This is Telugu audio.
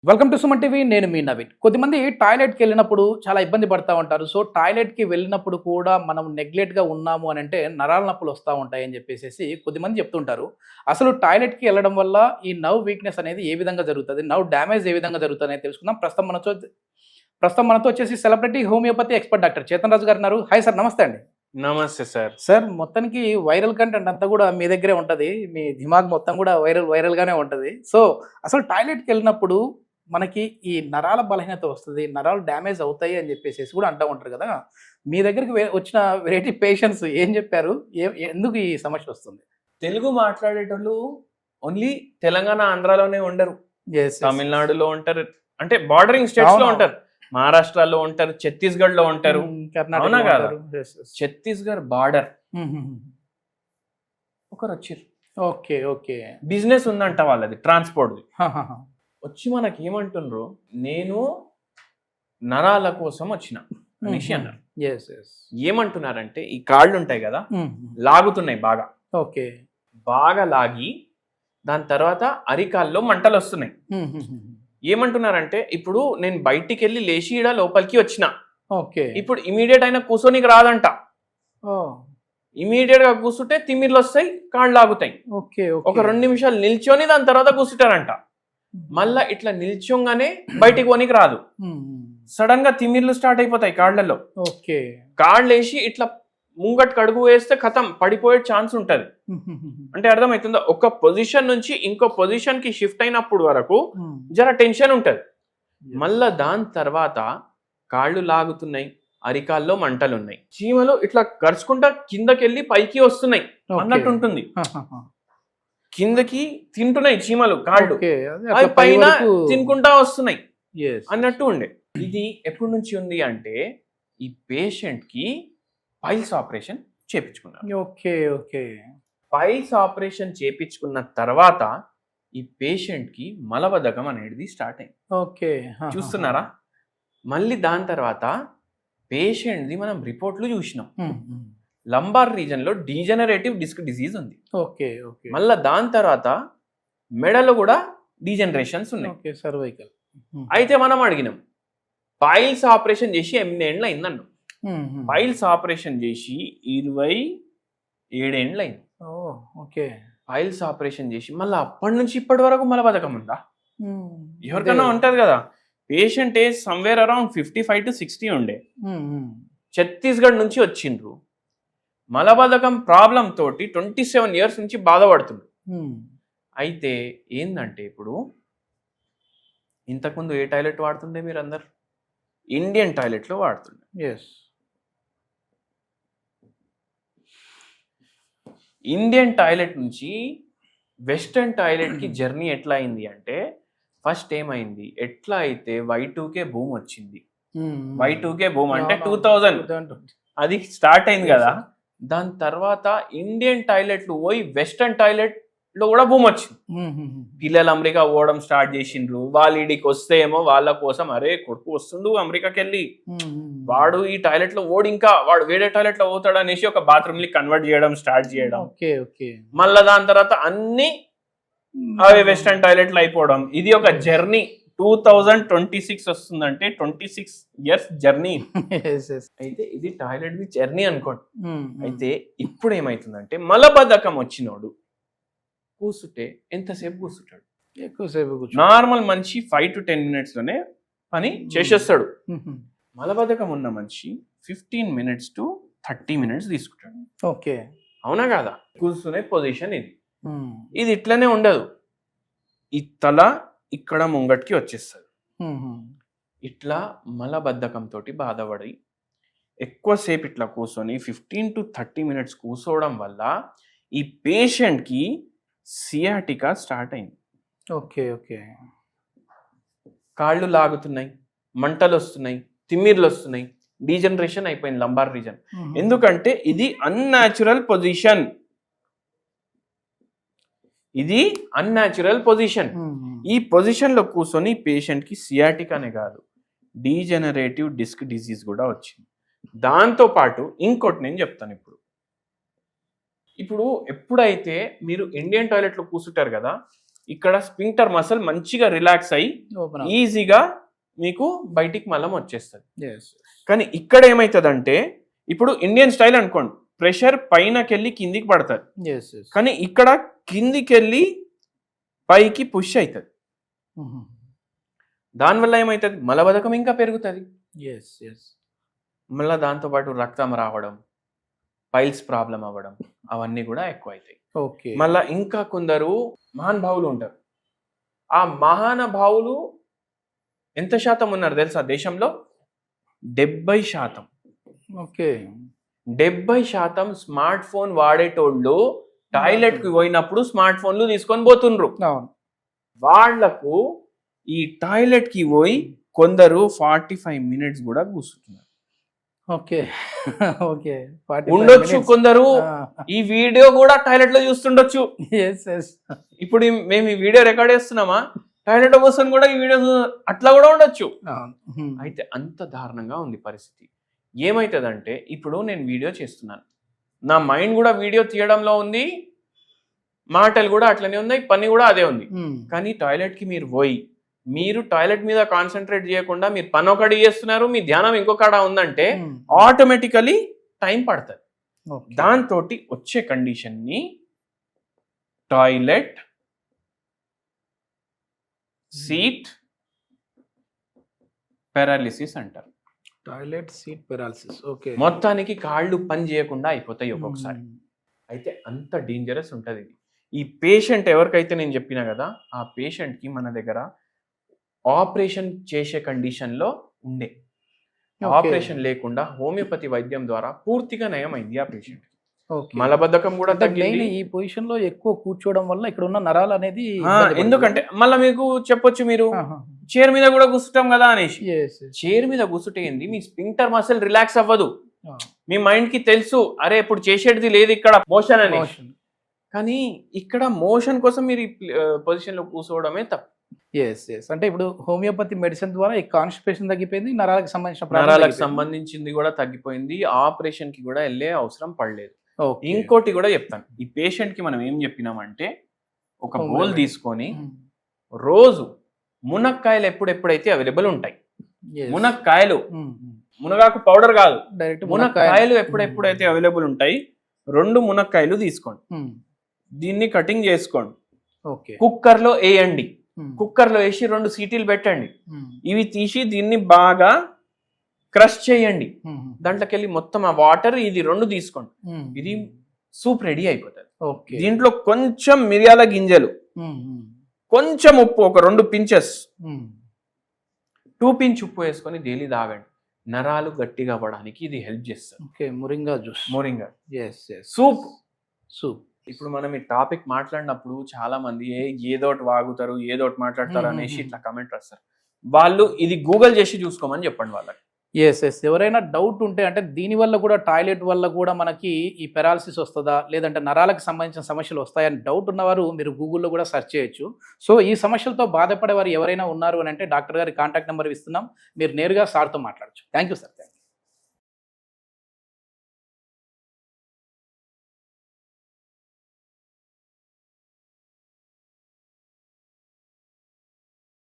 Welcome to Suman TV. నేను మీ నవీన్. కొద్దిమంది టాయిలెట్కి వెళ్ళినప్పుడు చాలా ఇబ్బంది పడతా ఉంటారు. సో టాయిలెట్కి వెళ్ళినప్పుడు కూడా మనం నెగ్లెక్ట్గా ఉన్నాము అని అంటే నరాల నొప్పులు వస్తూ ఉంటాయి అని చెప్పేసి కొద్దిమంది చెప్తుంటారు. అసలు టాయిలెట్కి వెళ్ళడం వల్ల ఈ నర్వ్ వీక్నెస్ అనేది ఏ విధంగా జరుగుతుంది, నర్వ్ డ్యామేజ్ ఏ విధంగా జరుగుతుంది అనేది తెలుసుకుందాం. ప్రస్తుతం మనతో వచ్చేసి celebrity homeopathy expert doctor Chetan Raju గారు ఉన్నారు. హాయ్ సార్, నమస్తే అండి. నమస్తే సార్. సార్, మొత్తానికి వైరల్ కంటెంట్ అంతా కూడా మీ దగ్గరే ఉంటుంది. మీ దిమాగ్ మొత్తం కూడా వైరల్గానే ఉంటుంది. సో అసలు టాయిలెట్కి వెళ్ళినప్పుడు మనకి ఈ నరాల బలహీనత వస్తుంది, నరాలు డ్యామేజ్ అవుతాయి అని చెప్పేసి కూడా అంటూ ఉంటారు కదా. మీ దగ్గరికి వచ్చిన వెరైటీ పేషెంట్స్ ఏం చెప్పారు, ఎందుకు ఈ సమస్య వస్తుంది? తెలుగు మాట్లాడేటోళ్ళు ఓన్లీ తెలంగాణ ఆంధ్రాలోనే ఉండరు, తమిళనాడులో ఉంటారు, అంటే బార్డరింగ్ స్టేట్స్ లో ఉంటారు, మహారాష్ట్రలో ఉంటారు, ఛత్తీస్గఢ్ లో ఉంటారు. అవునా కాదా? ఛత్తీస్గఢ్ బార్డర్ ఒకరు వచ్చారు. ఓకే ఓకే, బిజినెస్ ఉందంట వాళ్ళది, ట్రాన్స్పోర్ట్. వచ్చి మనకి ఏమంటుండ్రు, నేను నరాల కోసం వచ్చిన మనిషి అన్నారు. ఏమంటున్నారంటే ఈ కాళ్ళు ఉంటాయి కదా, లాగుతున్నాయి బాగా. ఓకే, బాగా లాగి దాని తర్వాత అరికాల్లో మంటలు వస్తున్నాయి. ఏమంటున్నారంటే ఇప్పుడు నేను బయటికి వెళ్ళి లేచి ఈడ లోపలికి వచ్చిన, ఇప్పుడు ఇమీడియట్ అయినా కూర్చోనికి రాదంట. ఇమీడియట్ గా కూర్చుంటే తిమ్మిర్లు వస్తాయి, కాళ్ళు లాగుతాయి. ఒక 2 నిమిషాలు నిల్చొని దాని తర్వాత కూర్చుంటారంట. మళ్ళా ఇట్లా నిల్చోగానే బయటికి పోనీకి రాదు, సడన్ గా తిమ్మిర్లు స్టార్ట్ అయిపోతాయి కాళ్ళలో. కాళ్ళు వేసి ఇట్లా ముంగట్ కడుగు వేస్తే కథం పడిపోయే ఛాన్స్ ఉంటది. అంటే అర్థమవుతుందా? ఒక పొజిషన్ నుంచి ఇంకో పొజిషన్ కి షిఫ్ట్ అయినప్పుడు వరకు జర టెన్షన్ ఉంటది. మళ్ళా దాని తర్వాత కాళ్ళు లాగుతున్నాయి, అరికాల్లో మంటలు ఉన్నాయి, చీమలు ఇట్లా గరుచుకుంటా కిందకెళ్ళి పైకి వస్తున్నాయి అన్నట్టు ఉంటుంది. కిందకి తింటున్నాయి చీమలు, కాళ్ళు పైన తినుకుంటా వస్తున్నాయి అన్నట్టు ఉండే. ఇది ఎప్పటి నుంచి ఉంది అంటే ఈ పేషెంట్ కి పైల్స్ ఆపరేషన్ చేపించుకున్నారు. పైల్స్ ఆపరేషన్ చేపించుకున్న తర్వాత ఈ పేషెంట్ కి మలబద్ధకం అనేది స్టార్ట్ అయింది. చూస్తున్నారా? మళ్ళీ దాని తర్వాత పేషెంట్ ది మనం రిపోర్ట్లు చూసినాం, లంబార్ రీజన్ లో డీజనరేటివ్ డిస్క్ డిసీజ్ ఉంది. మళ్ళా దాని తర్వాత మెడలో కూడా డీజనరేషన్స్ ఉన్నాయి, సర్వైకల్. అయితే మనం అడిగినాం పైల్స్ ఆపరేషన్ చేసి 8 ఏళ్ళు అయిందన్నాం. పైల్స్ ఆపరేషన్ చేసి 27 ఏళ్ళు అయింది. పైల్స్ ఆపరేషన్ చేసి మళ్ళీ అప్పటి నుంచి ఇప్పటి వరకు మలబద్ధకం ఉందా? ఎవరికైనా ఉంటది కదా. Patient age somewhere around 55 to 60 ఉండే, ఛత్తీస్గఢ్ నుంచి వచ్చిండ్రు. మలబద్ధకం ప్రాబ్లం తోటి 27 years నుంచి బాధపడుతుండ్రు. అయితే ఏందంటే ఇప్పుడు ఇంతకుముందు ఏ టాయిలెట్ వాడుతుండే మీరు అందరు? ఇండియన్ టాయిలెట్ లో వాడుతుండే. ఇండియన్ టాయిలెట్ నుంచి వెస్టర్న్ టాయిలెట్ కి జర్నీ ఎట్లా అయింది అంటే, ఫస్ట్ ఏమైంది, ఎట్లా అయితే Y2K బూమ్ వచ్చింది. Y2K బూమ్ అంటే 2000 అది స్టార్ట్ అయింది కదా. దాని తర్వాత ఇండియన్ టాయిలెట్లు పోయి వెస్టర్న్ టాయిలెట్ లో కూడా బూమ్ వచ్చింది. పిల్లలు అమెరికా పోవడం స్టార్ట్ చేసిండ్రు. వాళ్ళ ఇడికి వస్తే ఏమో వాళ్ళ కోసం, అరే కొడుకు వస్తుండు అమెరికాకి వెళ్ళి, వాడు ఈ టాయిలెట్ లో ఓడి ఇంకా వాడు వేరే టాయిలెట్ లో పోతాడు అనేసి ఒక బాత్రూమ్ ని కన్వర్ట్ చేయడం స్టార్ట్ చేయడం. మళ్ళా దాని తర్వాత అన్ని అవి వెస్టర్న్ టాయిలెట్లు అయిపోవడం. ఇది ఒక జర్నీ. 2026 వస్తుందంటే 26 years జర్నీ. అయితే ఇది టాయిలెట్ ది జర్నీ అనుకోండి. అయితే ఇప్పుడు ఏమైతుందంటే మలబద్ధకం వచ్చినోడు కూర్చుంటే ఎంతసేపు కూర్చుంటాడు? ఎక్కువసేపు. నార్మల్ మనిషి 5 to 10 minutes లోనే పని చేసేస్తాడు. మలబద్ధకం ఉన్న మనిషి 15 minutes to 30 minutes తీసుకుంటాడు. అవునా కాదా? కూర్చునే పొజిషన్ ఇది. ఇది ఇట్లనే ఉండదు. ఈ తల ఇక్కడ ముంగట్కి వచ్చేస్తుంది. ఇట్లా మలబద్ధకం తోటి బాధపడి ఎక్కువసేపు ఇట్లా కూర్చొని 15 to 30 minutes కూర్చోవడం వల్ల ఈ పేషెంట్ కి సియాటికా స్టార్ట్ అయింది. కాళ్ళు లాగుతున్నాయి, మంటలు వస్తున్నాయి, తిమ్మిర్లు వస్తున్నాయి, డీజనరేషన్ అయిపోయింది లంబార్ రీజన్. ఎందుకంటే ఇది అన్యాచురల్ పొజిషన్. ఇది అన్యాచురల్ పొజిషన్. ఈ పొజిషన్ లో కూర్చొని పేషెంట్ కి సియాటికానే కాదు, డీజనరేటివ్ డిస్క్ డిసీజ్ కూడా వచ్చింది. దాంతో పాటు ఇంకోటి నేను చెప్తాను. ఇప్పుడు ఎప్పుడైతే మీరు ఇండియన్ టాయిలెట్ లో కూర్చుంటారు కదా, ఇక్కడ స్పింక్టర్ మసిల్ మంచిగా రిలాక్స్ అయ్యి ఓపెన్ ఈజీగా మీకు బయటికి మలం వచ్చేస్తుంది. కానీ ఇక్కడ ఏమవుతుందంటే ఇప్పుడు ఇండియన్ స్టైల్ అనుకోండి, ప్రెషర్ పైనకెళ్ళి కిందికి పడుతుంది, కానీ ఇక్కడ కిందికెళ్ళి పైకి పుష్ అవుతుంది. దానివల్ల ఏమవుతుంది, మలబద్ధకం ఇంకా పెరుగుతుంది. మళ్ళీ దాంతోపాటు రక్తం రావడం, పైల్స్ ప్రాబ్లం అవ్వడం, అవన్నీ కూడా ఎక్కువ అవుతాయి. మళ్ళా ఇంకా కొందరు మహానుభావులు ఉంటారు. ఆ మహానుభావులు ఎంత శాతం ఉన్నారు తెలుసా దేశంలో? 70%. 70% స్మార్ట్ ఫోన్ వాడేటోళ్ళు టాయిలెట్ కి పోయినప్పుడు స్మార్ట్ ఫోన్లు తీసుకొని పోతుండ్రు. వాళ్లకు ఈ టాయిలెట్ కి పోయి కొందరు 45 minutes కూడా కూర్చుంటున్నారు. ఉండొచ్చు కొందరు ఈ వీడియో కూడా టాయిలెట్ లో చూస్తుండొచ్చు. ఇప్పుడు మేము ఈ వీడియో రికార్డ్ చేస్తున్నామా, టాయిలెట్ కూర్చొని కూడా ఈ వీడియో అట్లా కూడా ఉండొచ్చు. అయితే అంత దారుణంగా ఉంది పరిస్థితి. ఏమైతుందంటే ఇప్పుడు నేను వీడియో చేస్తున్నాను, నా మైండ్ కూడా వీడియో తీయడంలో ఉంది, మాటలు కూడా అట్లనే ఉన్నాయి, పని కూడా అదే ఉంది. కానీ టాయిలెట్ కి మీరు పోయి మీరు టాయిలెట్ మీద కాన్సన్ట్రేట్ చేయకుండా మీరు పని ఒకటి చేస్తున్నారు, మీ ధ్యానం ఇంకొకడ ఉందంటే ఆటోమేటికలీ టైం పడుతుంది. దాంతో వచ్చే కండిషన్ ని టాయిలెట్ సీట్ పారాలిసిస్ అంటారు. Toilet seat paralysis. మొత్తానికి కాళ్ళు పని చేయకుండా అయిపోతాయి ఒక్కొక్కసారి. అయితే అంత డేంజరస్ ఉంటుంది. ఈ పేషెంట్ ఎవరికైతే నేను చెప్పినా కదా, ఆ పేషెంట్ కి మన దగ్గర ఆపరేషన్ చేసే కండిషన్ లో ఉండే, ఆపరేషన్ లేకుండా హోమియోపతి వైద్యం ద్వారా పూర్తిగా నయమైంది ఆ పేషెంట్. మలబద్ధకం కూడా తగ్గింది. ఈ పొజిషన్ లో ఎక్కువ కూర్చోవడం వల్ల ఇక్కడ ఉన్న నరాలు అనేది ఎందుకంటే మళ్ళీ మీకు చెప్పొచ్చు, మీరు చైర్ మీద కూడా కూర్చుంటాం కదా అనేసి. చైర్ మీద కూర్చుంటేంది మీ స్పింక్టర్ మసిల్ రిలాక్స్ అవ్వదు. మీ మైండ్ కి తెలుసు అరే ఇప్పుడు చేసేది లేదు ఇక్కడ మోషన్ అని, కానీ ఇక్కడ మోషన్ కోసం మీరు పొజిషన్ లో కూర్చోవడమే తప్పు. అంటే ఇప్పుడు హోమియోపతి మెడిసిన్ ద్వారా ఈ కాన్స్టిపేషన్ తగ్గిపోయింది, నరాలకు సంబంధించింది కూడా తగ్గిపోయింది, ఆపరేషన్ కి కూడా వెళ్ళే అవసరం పడలేదు. ఇంకోటి కూడా చెప్తాను, ఈ పేషెంట్ కి మనం ఏం చెప్పినామంటే ఒక బౌల్ తీసుకొని రోజు మునక్కాయలు ఎప్పుడైతే అవైలబుల్ ఉంటాయి, మునక్కాయలు, మునగాకు పౌడర్ కాదు, డైరెక్ట్ మునక్కాయలు ఎప్పుడైతే అవైలబుల్ ఉంటాయి 2 మునక్కాయలు తీసుకోండి, దీన్ని కటింగ్ చేసుకోండి, కుక్కర్ లో వేయండి, కుక్కర్ లో వేసి 2 సీటీలు పెట్టండి, ఇవి తీసి దీన్ని బాగా క్రష్ చేయండి, దాంట్లోకి వెళ్ళి మొత్తం ఆ వాటర్ ఇది 2 తీసుకోండి, ఇది సూప్ రెడీ అయిపోతుంది. దీంట్లో కొంచెం మిరియాల గింజలు, కొంచెం ఉప్పు, ఒక 2 pinches, 2 pinch ఉప్పు వేసుకొని డైలీ తాగండి. నరాలు గట్టిగా అవ్వడానికి ఇది హెల్ప్ చేస్తుంది. Moringa juice, moringa soup. ఇప్పుడు మనం ఈ టాపిక్ మాట్లాడినప్పుడు చాలా మంది ఏదోటి వాగుతారు, ఏదోటి మాట్లాడతారు అనేసి ఇట్లా కమెంట్ రాస్తారు. వాళ్ళు ఇది గూగుల్ చేసి చూసుకోమని చెప్పండి వాళ్ళకి. ఎవరైనా డౌట్ ఉంటే, అంటే దీనివల్ల కూడా టాయిలెట్ వల్ల కూడా మనకి ఈ పెరాలసిస్ వస్తుందా, లేదంటే నరాలకు సంబంధించిన సమస్యలు వస్తాయని డౌట్ ఉన్నవారు మీరు గూగుల్లో కూడా సెర్చ్ చేయొచ్చు. సో ఈ సమస్యలతో బాధపడేవారు ఎవరైనా ఉన్నారు అని అంటే డాక్టర్ గారి కాంటాక్ట్ నెంబర్ ఇస్తున్నాం, మీరు నేరుగా సార్తో మాట్లాడచ్చు. Thank you sir.